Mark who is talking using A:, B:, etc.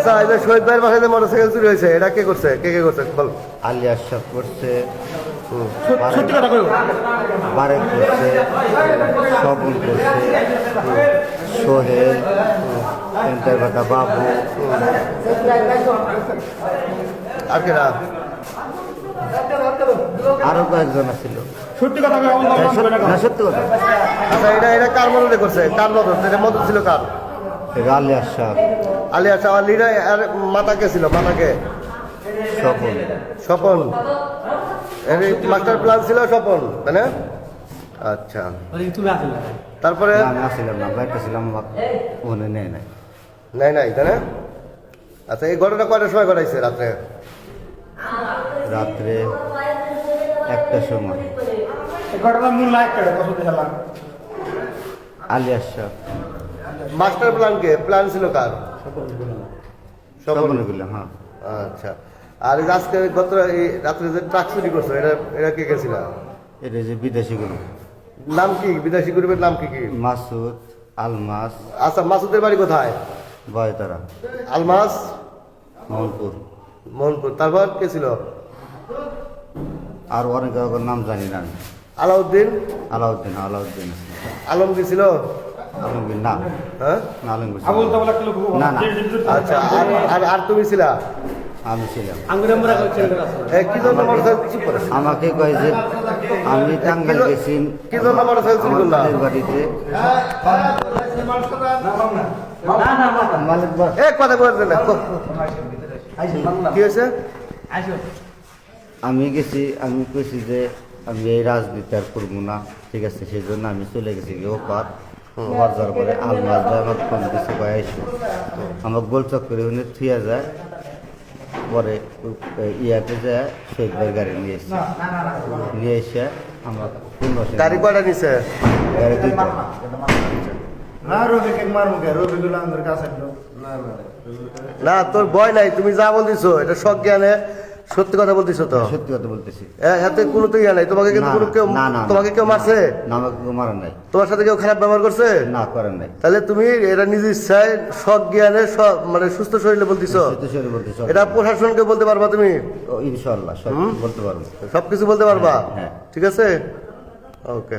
A: আচ্ছা এই যে শহীদ ভাইয়ের বাসায় যে মোটরসাইকেল চুরি হয়েছে এটা কে করছে কে করছে বল।
B: আলী আশরাফ করছে,
C: সত্যি কথা কই
B: বারেক করছে, স্বপন করছে, সোহেল, এন্টার বাটা বাবু,
A: আর কেনা
B: আরো কয়েকজন ছিল।
C: সত্যি কথা কই আমার
B: না সত্যি কথা,
A: আচ্ছা এটা কার মদতে করছে কার মদত এটা মদত ছিল কার
B: এটা আলী আশরাফ,
A: আলী আচ্ছা আমার লিডার আর মাতাকে ছিল মাতাকে
B: স্বপন,
A: স্বপন মাস্টার প্ল্যান ছিল স্বপন তাই না আচ্ছা
C: তুমি আসলে
A: তারপরে
B: আমি আসছিলাম না, বাইরে ছিলাম, আমার ওখানে নেয় নাই।
A: নাই তাই না আচ্ছা এই ঘটনা কয়টার সময় ঘটাইছে রাত্রে
B: রাত্রে 1টার সময়
C: এই ঘটনার মূল নায়ক কেটে পছন্দ হলাম
B: আলী আশরাফ,
A: মাস্টার প্ল্যান ছিল কার
B: স্বপন করলাম। হ্যাঁ,
A: আচ্ছা আর এই যে আজকে গত এই রাত্রে যে ট্রাক চুরি করছো এটা কে গেছিল
B: এটা যে বিদেশিগুলো
A: নাম কি বিদেশি গ্রুপের নাম কি
B: মাসুদ, আলমাস,
A: আচ্ছা মাসুদের বাড়ি কোথায়
B: বয়তারা,
A: আলমাস
B: মোহনপুর,
A: মোহনপুর তারপর কে ছিল
B: আর অনেক নাম জানি না আমি।
A: আলাউদ্দিন
B: আলাউদ্দিন
A: আলমগীর ছিল
B: আলমগীর না,
A: হ্যাঁ
B: না আলমগীর ছিল
C: আবুল
B: না।
C: তাবলা কিলো খুব
B: না, না।
A: আচ্ছা আর তুমি ছিলা
B: আমি ছিলাম।
C: আঙ্গুরে আমরা করছেন
A: কি জন্য মোটরসাইকেল চুপ করে
B: আমাকে কয় যে আমি টাঙ্গাইল গেছি
A: কি জন্য মোটরসাইকেল চুরি
B: আমার
A: করলা
B: খালের বাড়িতে,
C: না না
B: মালিক বস
A: এক কথা বলতে না কি হয়েছে
C: আইসো
B: আমি গেছি, আমি কইছি যে আমি এই রাজনীতি আর করবো না, ঠিক আছে, সেই জন্য আমি চলে গেছি ওপার যাওয়ার পরে আলমাস ভাই আমার ফোন দিচ্ছে কয়ে আইসো, আমার গোল চক্করে উনি থুয়া যায়, পরে ইয়াতে যায় শহীদ ভাইয়ের গাড়ি নিয়ে এসে আমার
A: গাড়ি কয়টা নিছে
B: গাড়ি দুইটা।
D: না রবিকে মারবো কে রবিগুলো আমাদের কাছে
A: না তোর ভয় নাই তুমি যা বলতেছো এটা সব জ্ঞানে সত্যি কথা বলতেছো তো
B: সত্যি কথা বলতেছি।
A: এতে কোনো তো ইয়া নাই তোমাকে কিন্তু
B: না,
A: কোনো কেউ
B: না, না,
A: তোমাকে কেউ মারছে
B: না, আমাকে কেউ মারা নাই,
A: তোমার সাথে কেউ খারাপ ব্যবহার করছে
B: না করেন নাই,
A: তাহলে তুমি এটা নিজের ইচ্ছায় সব জ্ঞানে সব মানে সুস্থ শরীরে বলতেছো
B: সত্যি সত্যি বলতেছি।
A: এটা প্রশাসনকে বলতে পারবা তুমি
B: ইনশাল্লাহ সব বলতে পারবো।
A: সবকিছু বলতে পারবা
B: হ্যাঁ।
A: ঠিক আছে ওকে